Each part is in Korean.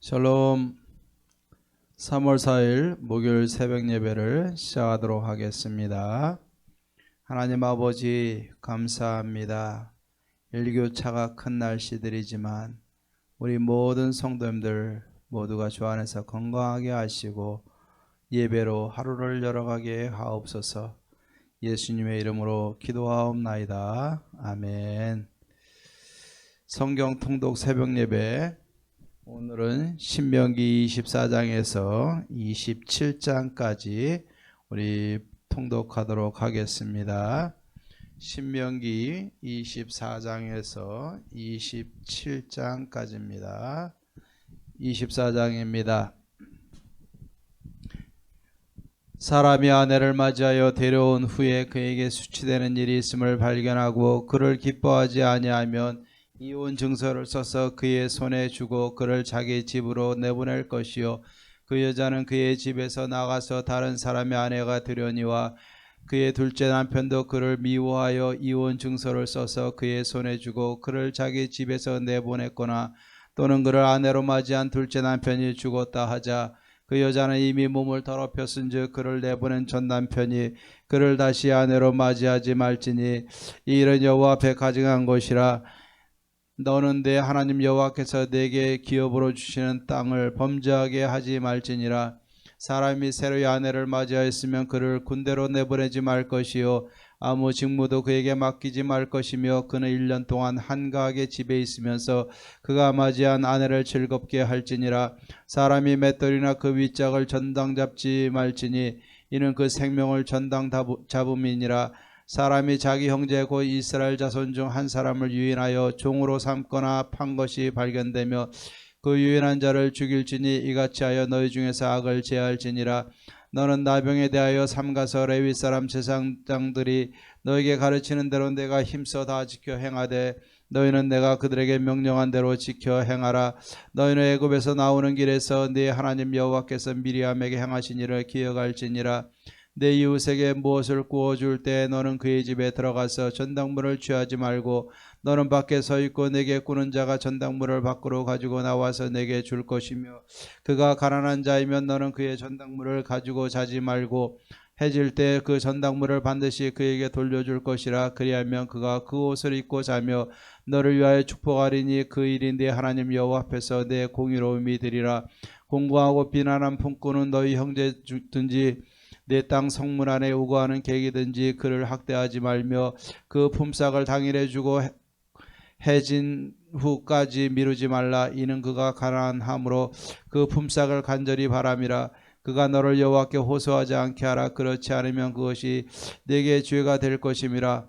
샬롬. 3월 4일 목요일 새벽 예배를 시작하도록 하겠습니다. 하나님 아버지 감사합니다. 일교차가 큰 날씨들이지만 우리 모든 성도님들 모두가 주 안에서 건강하게 하시고 예배로 하루를 열어가게 하옵소서. 예수님의 이름으로 기도하옵나이다. 아멘. 성경 통독 새벽 예배, 오늘은 신명기 24장에서 27장까지 우리 통독하도록 하겠습니다. 신명기 24장에서 27장까지입니다. 24장입니다. 사람이 아내를 맞이하여 데려온 후에 그에게 수치되는 일이 있음을 발견하고 그를 기뻐하지 아니하면 이혼 증서를 써서 그의 손에 주고 그를 자기 집으로 내보낼 것이요, 그 여자는 그의 집에서 나가서 다른 사람의 아내가 되려니와 그의 둘째 남편도 그를 미워하여 이혼 증서를 써서 그의 손에 주고 그를 자기 집에서 내보냈거나 또는 그를 아내로 맞이한 둘째 남편이 죽었다 하자 그 여자는 이미 몸을 더럽혔은즉 그를 내보낸 전 남편이 그를 다시 아내로 맞이하지 말지니 이 일은 여호와 앞에 가증한 것이라. 너는 내 하나님 여호와께서 내게 기업으로 주시는 땅을 범죄하게 하지 말지니라. 사람이 새로이 아내를 맞이하였으면 그를 군대로 내보내지 말 것이요, 아무 직무도 그에게 맡기지 말 것이며 그는 1년 동안 한가하게 집에 있으면서 그가 맞이한 아내를 즐겁게 할지니라. 사람이 맷돌이나 그 윗짝을 전당 잡지 말지니 이는 그 생명을 전당 잡음이니라. 사람이 자기 형제 곧 이스라엘 자손 중 한 사람을 유인하여 종으로 삼거나 판 것이 발견되며 그 유인한 자를 죽일지니 이같이 하여 너희 중에서 악을 제할지니라. 너는 나병에 대하여 삼가서 레위 사람 제사장들이 너에게 가르치는 대로 내가 힘써 다 지켜 행하되 너희는 내가 그들에게 명령한 대로 지켜 행하라. 너희는 애굽에서 나오는 길에서 네 하나님 여호와께서 미리암에게 행하신 일을 기억할지니라. 내 이웃에게 무엇을 구워줄 때 너는 그의 집에 들어가서 전당물을 취하지 말고 너는 밖에 서 있고 내게 꾸는 자가 전당물을 밖으로 가지고 나와서 내게 줄 것이며 그가 가난한 자이면 너는 그의 전당물을 가지고 자지 말고 해질 때 그 전당물을 반드시 그에게 돌려줄 것이라. 그리하면 그가 그 옷을 입고 자며 너를 위하여 축복하리니 그 일이 네 하나님 여호와 앞에서 내 공의로움이 되리라. 공고하고 비난한 품꾼은 너희 형제든지 내 땅 성문 안에 우거하는 객이든지 그를 학대하지 말며 그 품삯을 당일에 주고 해진 후까지 미루지 말라. 이는 그가 가난함으로 그 품삯을 간절히 바람이라. 그가 너를 여호와께 호소하지 않게 하라. 그렇지 않으면 그것이 네게 죄가 될 것임이라.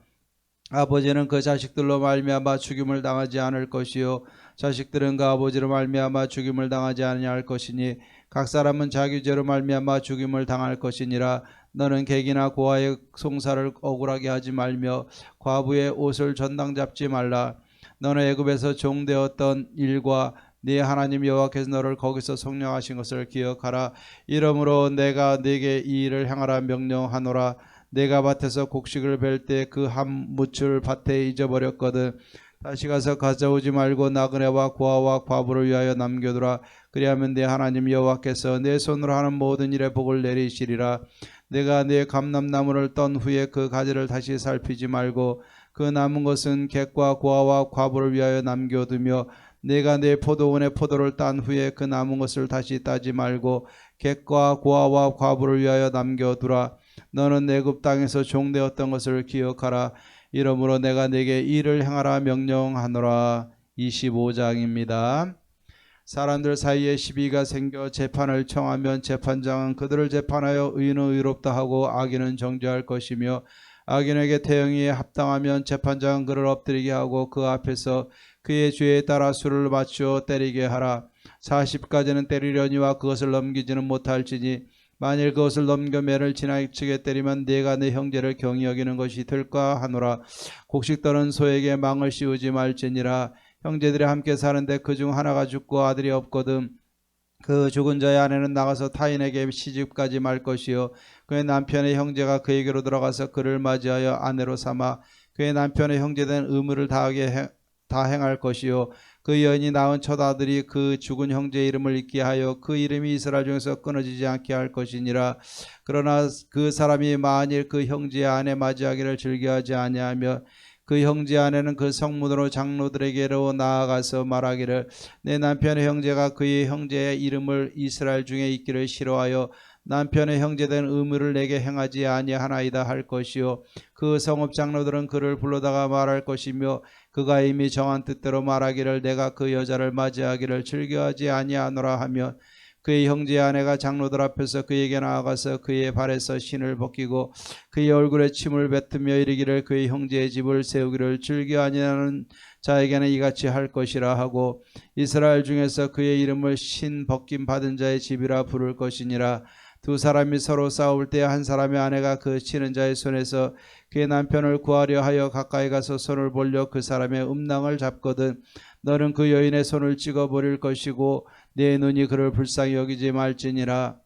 아버지는 그 자식들로 말미암아 죽임을 당하지 않을 것이요, 자식들은 그 아버지로 말미암아 죽임을 당하지 아니할 것이니 각 사람은 자기 죄로 말미암아 죽임을 당할 것이니라. 너는 객이나 고아의 송사를 억울하게 하지 말며 과부의 옷을 전당 잡지 말라. 너는 애굽에서 종되었던 일과 네 하나님 여호와께서 너를 거기서 성령하신 것을 기억하라. 이러므로 내가 네게 이 일을 행하라 명령하노라. 내가 밭에서 곡식을 벨 때 그 한 묻을 밭에 잊어버렸거든. 다시 가서 가져오지 말고 나그네와 고아와 과부를 위하여 남겨두라. 그리하면 내 하나님 여호와께서 내 손으로 하는 모든 일에 복을 내리시리라. 내가 내 감람나무를 떤 후에 그 가지를 다시 살피지 말고 그 남은 것은 객과 고아와 과부를 위하여 남겨두며 내가 내 포도원의 포도를 딴 후에 그 남은 것을 다시 따지 말고 객과 고아와 과부를 위하여 남겨두라. 너는 애굽 땅에서 종되었던 것을 기억하라. 이러므로 내가 네게 이를 행하라 명령하노라. 25장입니다. 사람들 사이에 시비가 생겨 재판을 청하면 재판장은 그들을 재판하여 의인은 의롭다 하고 악인은 정죄할 것이며 악인에게 태형이 합당하면 재판장은 그를 엎드리게 하고 그 앞에서 그의 죄에 따라 수를 맞추어 때리게 하라. 40까지는 때리려니와 그것을 넘기지는 못할지니 만일 그것을 넘겨 매를 지나치게 때리면 네가 내 형제를 경히 여기는 것이 될까 하노라. 곡식 떠는 소에게 망을 씌우지 말지니라. 형제들이 함께 사는데 그 중 하나가 죽고 아들이 없거든. 그 죽은 자의 아내는 나가서 타인에게 시집가지 말 것이요, 그의 남편의 형제가 그에게로 들어가서 그를 맞이하여 아내로 삼아 그의 남편의 형제된 의무를 다 행할 것이요, 그 여인이 낳은 첫 아들이 그 죽은 형제의 이름을 잊게 하여 그 이름이 이스라엘 중에서 끊어지지 않게 할 것이니라. 그러나 그 사람이 만일 그 형제의 아내 맞이하기를 즐겨하지 아니하며 그 형제 아내는 그 성문으로 장로들에게로 나아가서 말하기를 내 남편의 형제가 그의 형제의 이름을 이스라엘 중에 있기를 싫어하여 남편의 형제된 의무를 내게 행하지 아니하나이다 할 것이요 그 성읍 장로들은 그를 불러다가 말할 것이며 그가 이미 정한 뜻대로 말하기를 내가 그 여자를 맞이하기를 즐겨하지 아니하노라 하며 그의 형제의 아내가 장로들 앞에서 그에게 나아가서 그의 발에서 신을 벗기고 그의 얼굴에 침을 뱉으며 이르기를 그의 형제의 집을 세우기를 즐겨 아니하는 자에게는 이같이 할 것이라 하고 이스라엘 중에서 그의 이름을 신 벗김 받은 자의 집이라 부를 것이니라. 두 사람이 서로 싸울 때 한 사람의 아내가 그 치는 자의 손에서 그의 남편을 구하려 하여 가까이 가서 손을 벌려 그 사람의 음낭을 잡거든 너는 그 여인의 손을 찍어버릴 것이고 내 눈이 그를 불쌍히 여기지 말지니라.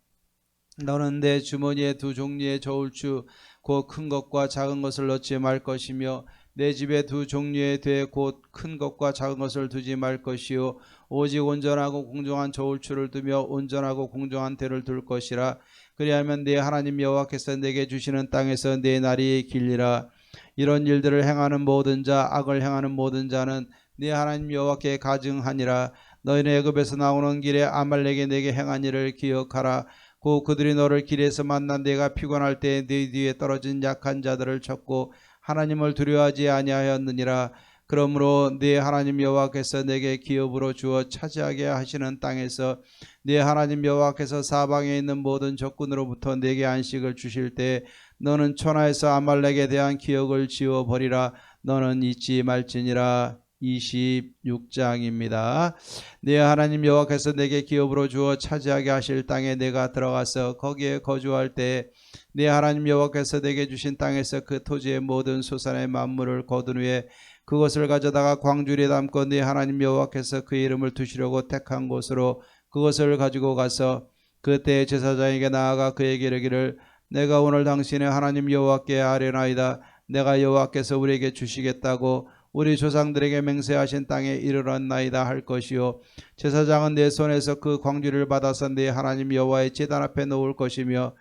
너는 내 주머니에 두 종류의 저울추 곧 큰 것과 작은 것을 넣지 말 것이며 내 집에 두 종류의 되 곧 큰 것과 작은 것을 두지 말 것이요 오직 온전하고 공정한 저울추를 두며 온전하고 공정한 대를 둘 것이라. 그리하면 네 하나님 여호와께서 내게 주시는 땅에서 네 날이 길리라. 이런 일들을 행하는 모든 자 악을 행하는 모든 자는 네 하나님 여호와께 가증하니라. 너희는 애굽에서 나오는 길에 아말렉이 내게 행한 일을 기억하라. 곧 그들이 너를 길에서 만난 내가 피곤할 때 네 뒤에 떨어진 약한 자들을 쳤고 하나님을 두려워하지 아니하였느니라. 그러므로 네 하나님 여호와께서 내게 기업으로 주어 차지하게 하시는 땅에서 네 하나님 여호와께서 사방에 있는 모든 적군으로부터 내게 안식을 주실 때 너는 천하에서 아말렉에 대한 기억을 지워버리라. 너는 잊지 말지니라. 26장입니다. 네 하나님 여호와께서 내게 기업으로 주어 차지하게 하실 땅에 내가 들어가서 거기에 거주할 때 네 하나님 여호와께서 내게 주신 땅에서 그 토지의 모든 소산의 만물을 거둔 후에 그것을 가져다가 광주리에 담고 네 하나님 여호와께서 그 이름을 두시려고 택한 곳으로 그것을 가지고 가서 그때 제사장에게 나아가 그에게 이르기를 내가 오늘 당신의 하나님 여호와께 아뢰나이다. 내가 여호와께서 우리에게 주시겠다고 우리 조상들에게 맹세하신 땅에 이르렀나이다 할 것이요 제사장은 내 손에서 그 광주리를 받아서 네 하나님 여호와의 제단 앞에 놓을 것이며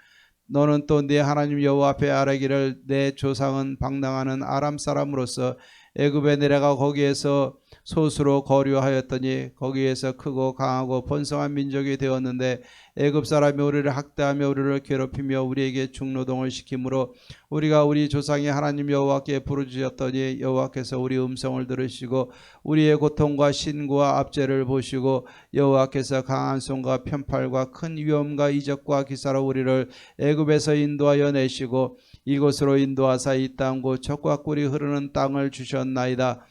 너는 또 네 하나님 여호와 앞에 아뢰기를 내 조상은 방랑하는 아람 사람으로서 애굽에 내려가 거기에서 소수로 거류하였더니 거기에서 크고 강하고 번성한 민족이 되었는데 애굽 사람이 우리를 학대하며 우리를 괴롭히며 우리에게 중노동을 시키므로 우리가 우리 조상이 하나님 여호와께 부르짖었더니 여호와께서 우리 음성을 들으시고 우리의 고통과 신고와 압제를 보시고 여호와께서 강한 손과 편팔과 큰 위험과 이적과 기사로 우리를 애굽에서 인도하여 내시고 이곳으로 인도하사 이 땅 곧 젖과 꿀이 흐르는 땅을 주셨나이다.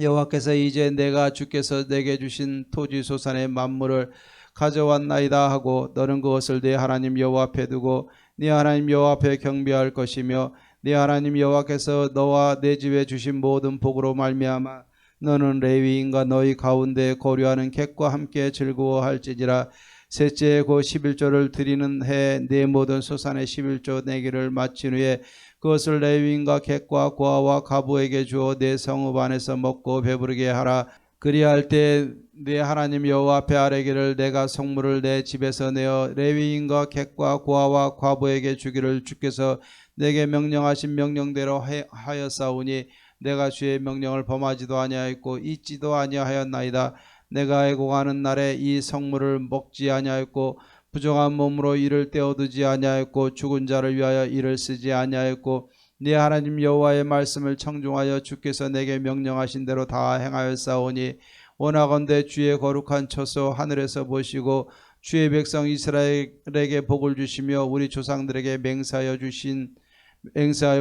여호와께서 이제 내가 주께서 내게 주신 토지 소산의 만물을 가져왔나이다 하고 너는 그것을 네 하나님 여호와 앞에 두고 네 하나님 여호와 앞에 경배할 것이며 네 하나님 여호와께서 너와 내 집에 주신 모든 복으로 말미암아 너는 레위인과 너희 가운데 거류하는 객과 함께 즐거워할지니라. 셋째에 곧 11조를 드리는 해 내 모든 소산의 11조 내기를 마친 후에 그것을 레위인과 객과 고아와 가부에게 주어 내 성읍 안에서 먹고 배부르게 하라. 그리할 때 내 하나님 여호와 앞에 아뢰기를 내가 성물을 내 집에서 내어 레위인과 객과 고아와 과부에게 주기를 주께서 내게 명령하신 명령대로 하였사오니 내가 주의 명령을 범하지도 아니하였고 잊지도 아니하였나이다. 내가 애곡하는 날에 이 성물을 먹지 아니하였고 부정한 몸으로 이를 떼어두지 아니하였고 죽은 자를 위하여 이를 쓰지 아니하였고 네 하나님 여호와의 말씀을 청중하여 주께서 내게 명령하신 대로 다 행하였사오니 원하건대 주의 거룩한 처소 하늘에서 보시고 주의 백성 이스라엘에게 복을 주시며 우리 조상들에게 맹세하여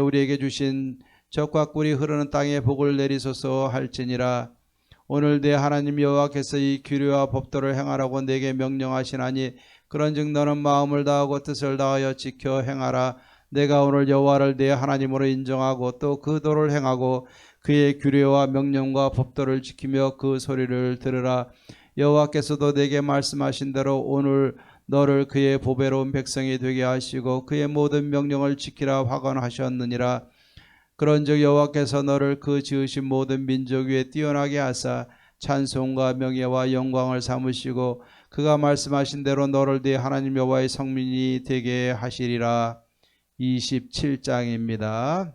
우리에게 주신 젖과 꿀이 흐르는 땅에 복을 내리소서 할지니라. 오늘 내 하나님 여호와께서 이 규례와 법도를 행하라고 내게 명령하시나니 그런즉 너는 마음을 다하고 뜻을 다하여 지켜 행하라. 내가 오늘 여호와를 내 하나님으로 인정하고 또 그 도를 행하고 그의 규례와 명령과 법도를 지키며 그 소리를 들으라. 여호와께서도 내게 말씀하신 대로 오늘 너를 그의 보배로운 백성이 되게 하시고 그의 모든 명령을 지키라 확언하셨느니라. 그런즉 여호와께서 너를 그 지으신 모든 민족 위에 뛰어나게 하사 찬송과 명예와 영광을 삼으시고 그가 말씀하신 대로 너를 네 하나님 여호와의 성민이 되게 하시리라. 27장입니다.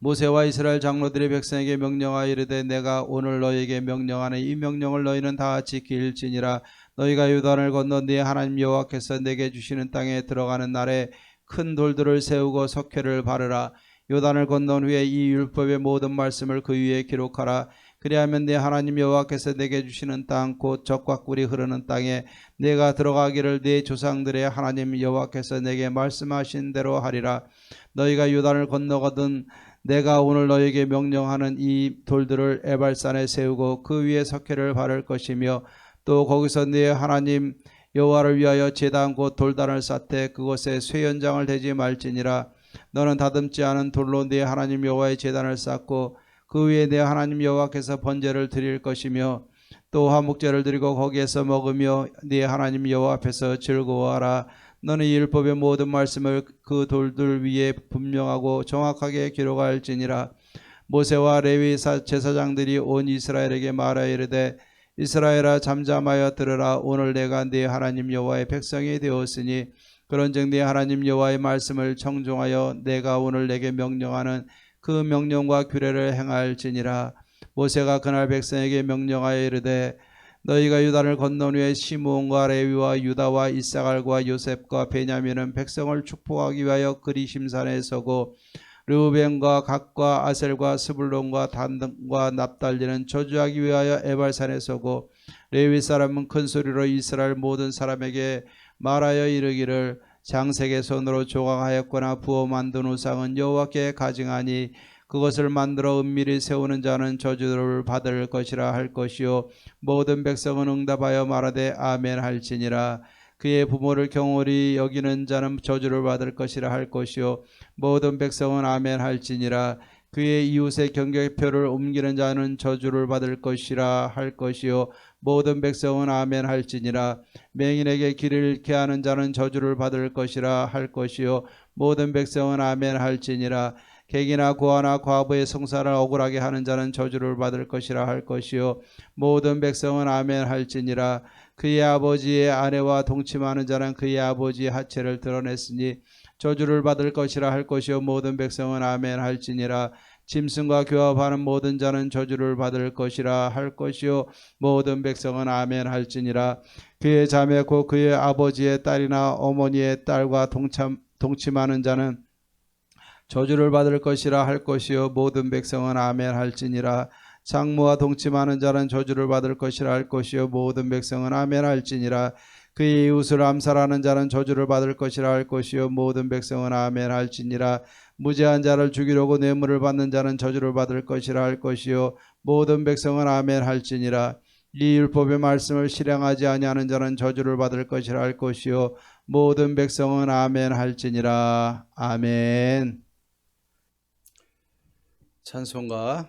모세와 이스라엘 장로들이 백성에게 명령하여 이르되 내가 오늘 너희에게 명령하는 이 명령을 너희는 다 지킬지니라. 너희가 요단을 건너 네 하나님 여호와께서 내게 주시는 땅에 들어가는 날에 큰 돌들을 세우고 석회를 바르라. 요단을 건넌 후에 이 율법의 모든 말씀을 그 위에 기록하라. 그리하면 네 하나님 여호와께서 내게 주시는 땅 곧 젖과 꿀이 흐르는 땅에 내가 들어가기를 네 조상들의 하나님 여호와께서 내게 말씀하신 대로 하리라. 너희가 요단을 건너거든 내가 오늘 너희에게 명령하는 이 돌들을 에발산에 세우고 그 위에 석회를 바를 것이며 또 거기서 네 하나님 여호와를 위하여 제단 곧 돌단을 쌓되 그곳에 쇠연장을 대지 말지니라. 너는 다듬지 않은 돌로 네 하나님 여호와의 제단을 쌓고 그 위에 네 하나님 여호와께서 번제를 드릴 것이며 또 화목제를 드리고 거기에서 먹으며 네 하나님 여호와 앞에서 즐거워하라. 너는 이 율법의 모든 말씀을 그 돌들 위에 분명하고 정확하게 기록할지니라. 모세와 레위 제사장들이 온 이스라엘에게 말하여 이르되 이스라엘아 잠잠하여 들으라. 오늘 내가 네 하나님 여호와의 백성이 되었으니 그런즉 네 하나님 여호와의 말씀을 청종하여 내가 오늘 내게 명령하는 그 명령과 규례를 행할지니라. 모세가 그날 백성에게 명령하여 이르되 너희가 유다를 건넌 후에 시므온과 레위와 유다와 이사갈과 요셉과 베냐민은 백성을 축복하기 위하여 그리심산에 서고 르우벤과 gad과 아셀과 스불론과 단과 납달리는 저주하기 위하여 에발산에 서고 레위 사람은 큰 소리로 이스라엘 모든 사람에게 말하여 이르기를 장색의 손으로 조각하였거나 부어 만든 우상은 여호와께 가증하니 그것을 만들어 은밀히 세우는 자는 저주를 받을 것이라 할 것이요 모든 백성은 응답하여 말하되 아멘 할지니라. 그의 부모를 경홀히 여기는 자는 저주를 받을 것이라 할 것이요 모든 백성은 아멘 할지니라. 그의 이웃의 경계표를 옮기는 자는 저주를 받을 것이라 할 것이요 모든 백성은 아멘 할지니라. 맹인에게 길을 잃게 하는 자는 저주를 받을 것이라 할 것이요 모든 백성은 아멘 할지니라. 객이나 고아나 과부의 성사를 억울하게 하는 자는 저주를 받을 것이라 할 것이요 모든 백성은 아멘 할지니라. 그의 아버지의 아내와 동침하는 자는 그의 아버지의 하체를 드러냈으니 저주를 받을 것이라 할 것이요 모든 백성은 아멘 할지니라. 짐승과 교합하는 모든 자는 저주를 받을 것이라 할 것이요 모든 백성은 아멘 할지니라. 그의 자매 곧 그의 아버지의 딸이나 어머니의 딸과 동침하는 자는 저주를 받을 것이라 할 것이요 모든 백성은 아멘 할지니라. 장모와 동침하는 자는 저주를 받을 것이라 할 것이요 모든 백성은 아멘 할지니라. 그의 이웃을 암살하는 자는 저주를 받을 것이라 할 것이요 모든 백성은 아멘 할지니라. 무죄한 자를 죽이려고 뇌물을 받는 자는 저주를 받을 것이라 할 것이요 모든 백성은 아멘 할지니라. 이 율법의 말씀을 실행하지 아니하는 자는 저주를 받을 것이라 할 것이요 모든 백성은 아멘 할지니라. 아멘. 찬송가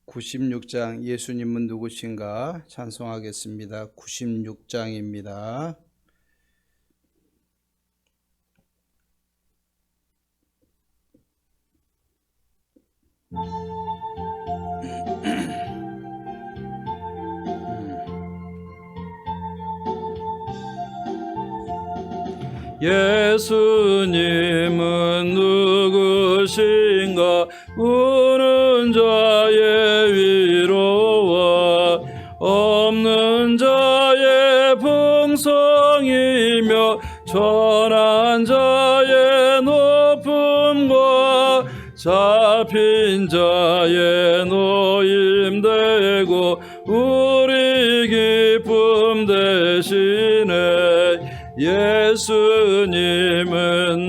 96장 예수님은 누구신가 찬송하겠습니다. 96장입니다. 예수님은 누구신가 우는 자의 위로와 없는 자의 풍성이며 천한 자의 높음과 잡힌 자의 노임되고 우리 기쁨 되시네. 예수님은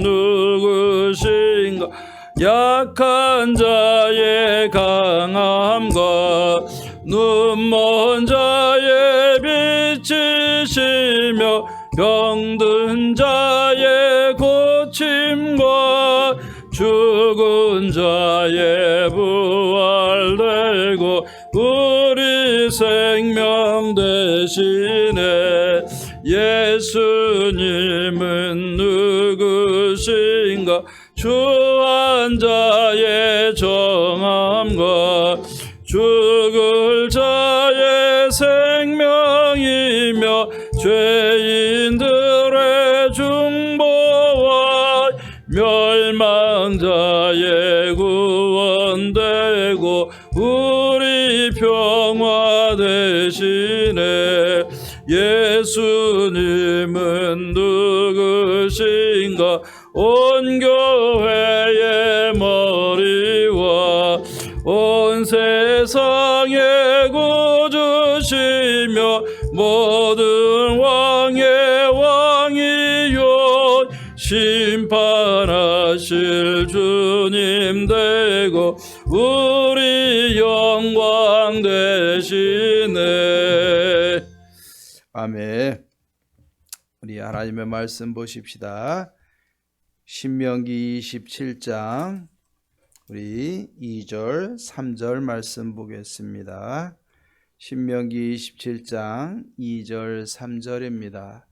누구신가 약한 자의 강함과 눈먼 자의 빛이시며 병든 자의 고침과 죽은 자의 부활되고 우리 생명 되시네. 예수님은 누구신가 주한 자의 정함과 죽을 자 생명이며 죄인들의 중보와 멸망자의 구원되고 우리 평화 되시네. 예수님은 누구신가? 온 교회의 머리와 온 세상의 구주시며 모든 왕의 왕이요 심판하실 주님 되고 우리 영광 되시네. 아멘. 우리 하나님의 말씀 보십시다. 신명기 27장 우리 2절 3절 말씀 보겠습니다. 신명기 27장 2절 3절입니다.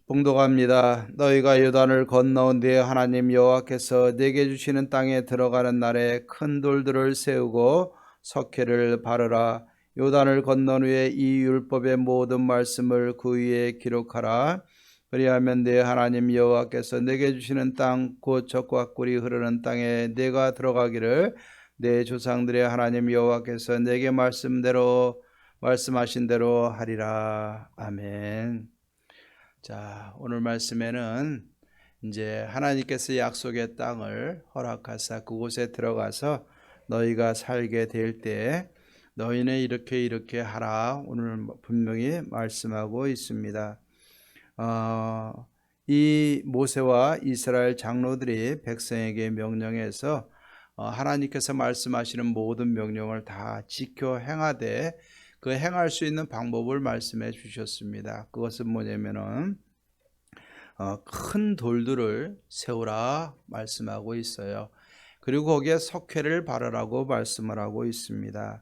봉독합니다. 너희가 요단을 건너온 뒤에 하나님 여호와께서 내게 주시는 땅에 들어가는 날에 큰 돌들을 세우고 석회를 바르라. 요단을 건넌 후에 이 율법의 모든 말씀을 그 위에 기록하라. 그리하면 내 하나님 여호와께서 내게 주시는 땅 곧 젖과 꿀이 흐르는 땅에 내가 들어가기를 내 조상들의 하나님 여호와께서 내게 말씀하신 대로 하리라. 아멘. 자, 오늘 말씀에는 이제 하나님께서 약속의 땅을 허락하사 그곳에 들어가서 너희가 살게 될 때 너희는 이렇게 하라. 오늘 분명히 말씀하고 있습니다. 이 모세와 이스라엘 장로들이 백성에게 명령해서 하나님께서 말씀하시는 모든 명령을 다 지켜 행하되 그 행할 수 있는 방법을 말씀해 주셨습니다. 그것은 뭐냐면은 큰 돌들을 세우라 말씀하고 있어요. 그리고 거기에 석회를 바르라고 말씀을 하고 있습니다.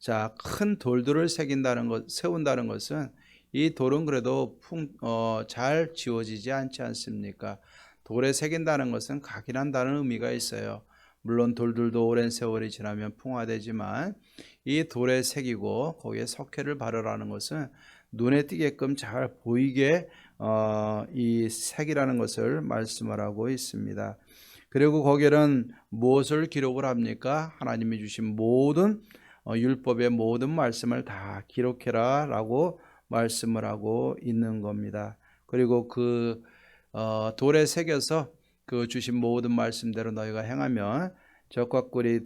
자, 큰 돌들을 세운다는 것은 이 돌은 그래도 잘 지워지지 않지 않습니까? 돌에 새긴다는 것은 각인한다는 의미가 있어요. 물론 돌들도 오랜 세월이 지나면 풍화되지만 이 돌에 새기고 거기에 석회를 바르라는 것은 눈에 띄게끔 잘 보이게 이 색이라는 것을 말씀을 하고 있습니다. 그리고 거기에는 무엇을 기록을 합니까? 하나님이 주신 모든 율법의 모든 말씀을 다 기록해라 라고 말씀을 하고 있는 겁니다. 그리고 그 돌에 새겨서 그 주신 모든 말씀대로 너희가 행하면 젖과 꿀이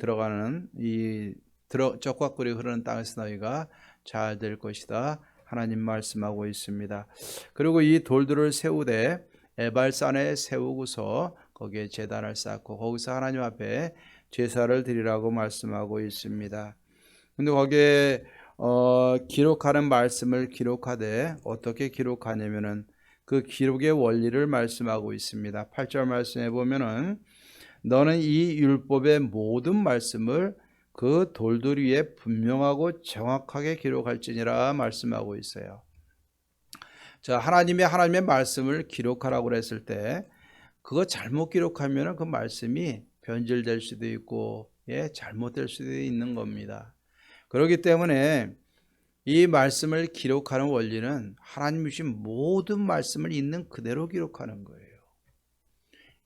젖과 꿀이 흐르는 땅에서 너희가 잘 될 것이다. 하나님 말씀하고 있습니다. 그리고 이 돌들을 세우되 에발산에 세우고서 거기에 제단을 쌓고 거기서 하나님 앞에 제사를 드리라고 말씀하고 있습니다. 근데 거기에 기록하는 말씀을 기록하되 어떻게 기록하냐면은 그 기록의 원리를 말씀하고 있습니다. 8절 말씀에 보면은 너는 이 율법의 모든 말씀을 그 돌들 위에 분명하고 정확하게 기록할지니라 말씀하고 있어요. 자, 하나님의 말씀을 기록하라고 그랬을 때 그거 잘못 기록하면은 그 말씀이 변질될 수도 있고 잘못될 수도 있는 겁니다. 그렇기 때문에 이 말씀을 기록하는 원리는 하나님이 주신 모든 말씀을 있는 그대로 기록하는 거예요.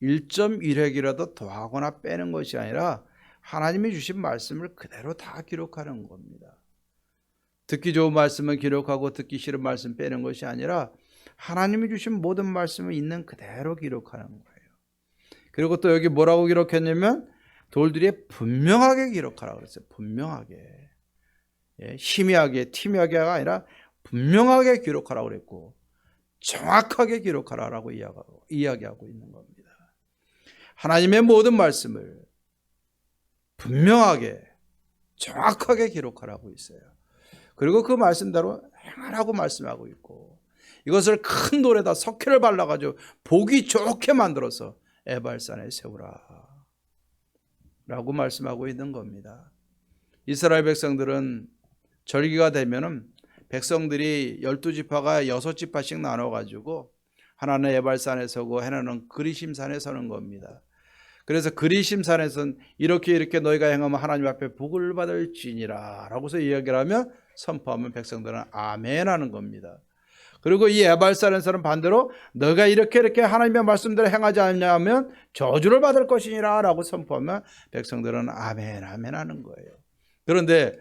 1.1획이라도 더하거나 빼는 것이 아니라 하나님이 주신 말씀을 그대로 다 기록하는 겁니다. 듣기 좋은 말씀을 기록하고 듣기 싫은 말씀 빼는 것이 아니라 하나님이 주신 모든 말씀을 있는 그대로 기록하는 거예요. 그리고 또 여기 뭐라고 기록했냐면 돌들이 분명하게 기록하라고 그랬어요. 분명하게. 희미하게 티미하게가 아니라 분명하게 기록하라고 그랬고 정확하게 기록하라고 이야기하고 있는 겁니다. 하나님의 모든 말씀을 분명하게 정확하게 기록하라고 있어요. 그리고 그 말씀대로 행하라고 말씀하고 있고 이것을 큰 돌에다 석회를 발라가지고 보기 좋게 만들어서 에발산에 세우라 라고 말씀하고 있는 겁니다. 이스라엘 백성들은 절기가 되면은 백성들이 12지파가 6지파씩 나눠가지고 하나는 에발산에 서고 하나는 그리심산에 서는 겁니다. 그래서 그리심산에서는 이렇게 너희가 행하면 하나님 앞에 복을 받을지니라 라고서 이야기를 하면 선포하면 백성들은 아멘 하는 겁니다. 그리고 이 에발산에서는 반대로 너가 이렇게 하나님의 말씀대로 행하지 않냐면 저주를 받을 것이니라 라고 선포하면 백성들은 아멘 아멘 하는 거예요. 그런데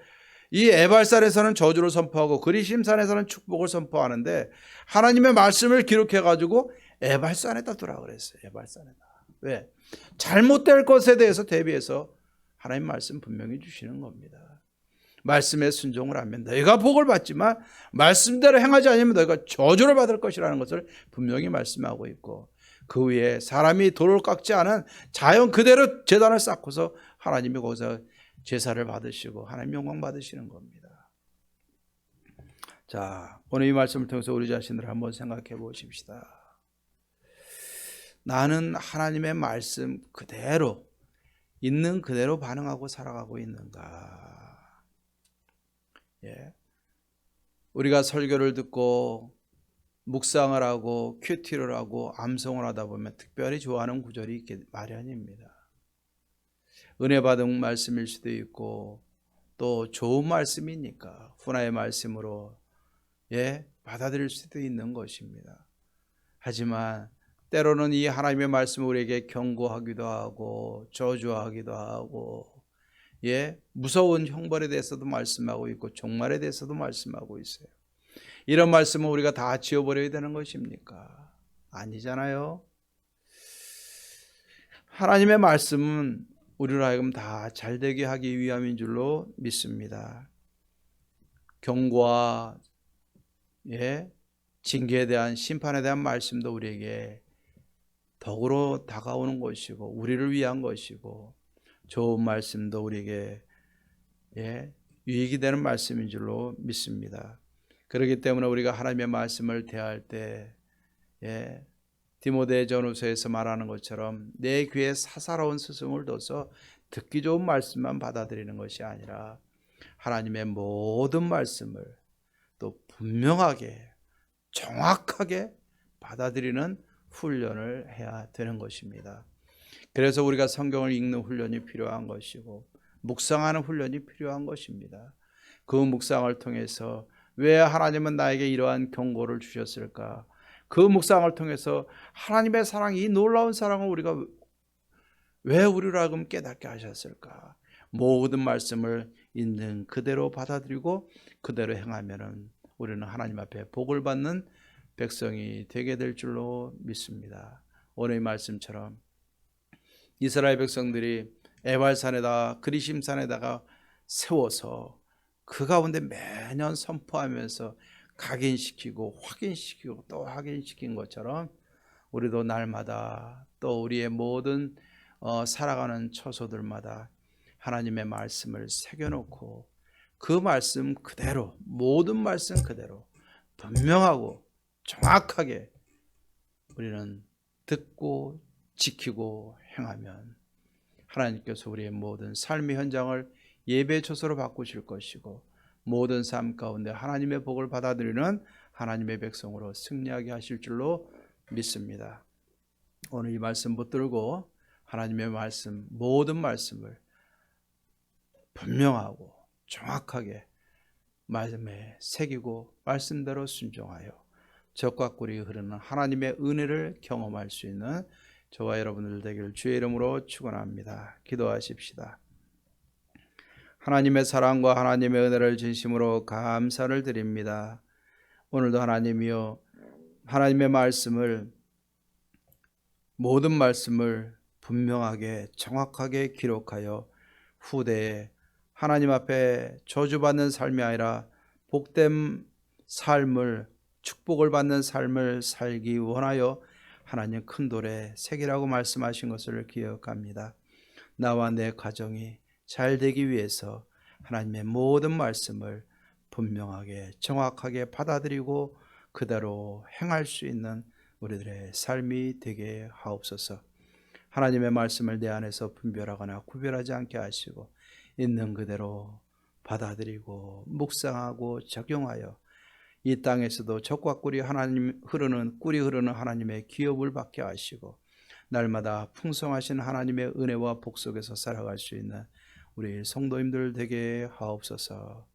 이 에발산에서는 저주를 선포하고 그리심산에서는 축복을 선포하는데 하나님의 말씀을 기록해 가지고 에발산에다 두라 그랬어요. 에발산에다. 왜? 잘못될 것에 대해서 대비해서 하나님 말씀 분명히 주시는 겁니다. 말씀에 순종을 하면 너희가 복을 받지만 말씀대로 행하지 않으면 너희가 저주를 받을 것이라는 것을 분명히 말씀하고 있고, 그 위에 사람이 돌을 깎지 않은 자연 그대로 제단을 쌓고서 하나님이 거기서 제사를 받으시고 하나님 영광 받으시는 겁니다. 자, 오늘 이 말씀을 통해서 우리 자신을 한번 생각해 보십시다. 나는 하나님의 말씀 그대로 있는 그대로 반응하고 살아가고 있는가? 예. 우리가 설교를 듣고 묵상을 하고 큐티를 하고 암송을 하다 보면 특별히 좋아하는 구절이 있기 마련입니다. 은혜 받은 말씀일 수도 있고 또 좋은 말씀이니까 훈화의 말씀으로 받아들일 수도 있는 것입니다. 하지만 때로는 이 하나님의 말씀을 우리에게 경고하기도 하고 저주하기도 하고 무서운 형벌에 대해서도 말씀하고 있고 종말에 대해서도 말씀하고 있어요. 이런 말씀은 우리가 다 지워버려야 되는 것입니까? 아니잖아요. 하나님의 말씀은 우리로 하여금 다 잘되게 하기 위함인 줄로 믿습니다. 경고와 징계에 대한 심판에 대한 말씀도 우리에게 덕으로 다가오는 것이고 우리를 위한 것이고 좋은 말씀도 우리에게 유익이 되는 말씀인 줄로 믿습니다. 그렇기 때문에 우리가 하나님의 말씀을 대할 때 디모데전후서에서 말하는 것처럼 내 귀에 사사로운 스승을 둬서 듣기 좋은 말씀만 받아들이는 것이 아니라 하나님의 모든 말씀을 또 분명하게 정확하게 받아들이는 훈련을 해야 되는 것입니다. 그래서 우리가 성경을 읽는 훈련이 필요한 것이고 묵상하는 훈련이 필요한 것입니다. 그 묵상을 통해서 왜 하나님은 나에게 이러한 경고를 주셨을까? 그 묵상을 통해서 하나님의 사랑, 이 놀라운 사랑을 우리가 왜 우리로 하여금 깨닫게 하셨을까? 모든 말씀을 있는 그대로 받아들이고 그대로 행하면은 우리는 하나님 앞에 복을 받는 백성이 되게 될 줄로 믿습니다. 오늘 이 말씀처럼 이스라엘 백성들이 에발산에다 그리심산에다가 세워서 그 가운데 매년 선포하면서 각인시키고 확인시키고 또 확인시킨 것처럼 우리도 날마다 또 우리의 모든 살아가는 처소들마다 하나님의 말씀을 새겨놓고 그 말씀 그대로 모든 말씀 그대로 분명하고 정확하게 우리는 듣고 지키고 행하면 하나님께서 우리의 모든 삶의 현장을 예배 처소로 바꾸실 것이고 모든 삶 가운데 하나님의 복을 받아들이는 하나님의 백성으로 승리하게 하실 줄로 믿습니다. 오늘 이 말씀 붙들고 하나님의 말씀 모든 말씀을 분명하고 정확하게 말씀에 새기고 말씀대로 순종하여 적과 꿀이 흐르는 하나님의 은혜를 경험할 수 있는 저와 여러분들 되기를 주의 이름으로 축원합니다. 기도하십시다. 하나님의 사랑과 하나님의 은혜를 진심으로 감사를 드립니다. 오늘도 하나님이여 하나님의 말씀을 모든 말씀을 분명하게 정확하게 기록하여 후대에 하나님 앞에 저주받는 삶이 아니라 복된 삶을 축복을 받는 삶을 살기 원하여 하나님 큰 돌에 새기라고 말씀하신 것을 기억합니다. 나와 내 가정이 잘 되기 위해서 하나님의 모든 말씀을 분명하게 정확하게 받아들이고 그대로 행할 수 있는 우리들의 삶이 되게 하옵소서. 하나님의 말씀을 내 안에서 분별하거나 구별하지 않게 하시고 있는 그대로 받아들이고 묵상하고 적용하여 이 땅에서도 적과 꿀이 꿀이 흐르는 하나님의 기업을 받게 하시고 날마다 풍성하신 하나님의 은혜와 복 속에서 살아갈 수 있는 우리 성도님들 되게 하옵소서.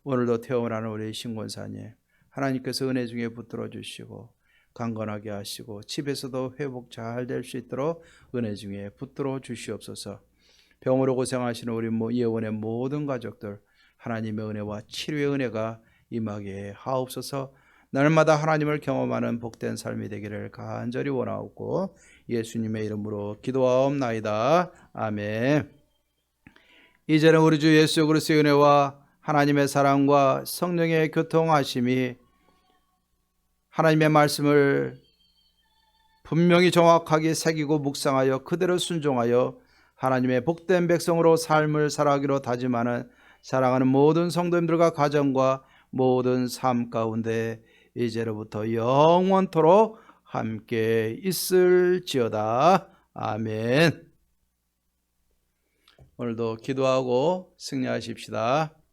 오늘도 퇴원하는 우리 신권사님, 하나님께서 은혜 중에 붙들어 주시고 강건하게 하시고 집에서도 회복 잘 될 수 있도록 은혜 중에 붙들어 주시옵소서. 병으로 고생하시는 우리 예원의 모든 가족들, 하나님의 은혜와 치료의 은혜가 임하게 하옵소서. 날마다 하나님을 경험하는 복된 삶이 되기를 간절히 원하옵고 예수님의 이름으로 기도하옵나이다. 아멘. 이제는 우리 주 예수 그리스도의 은혜와 하나님의 사랑과 성령의 교통하심이 하나님의 말씀을 분명히 정확하게 새기고 묵상하여 그대로 순종하여 하나님의 복된 백성으로 삶을 살아가기로 다짐하는 사랑하는 모든 성도님들과 가정과 모든 삶 가운데 이제로부터 영원토록 함께 있을지어다. 아멘. 오늘도 기도하고 승리하십시다.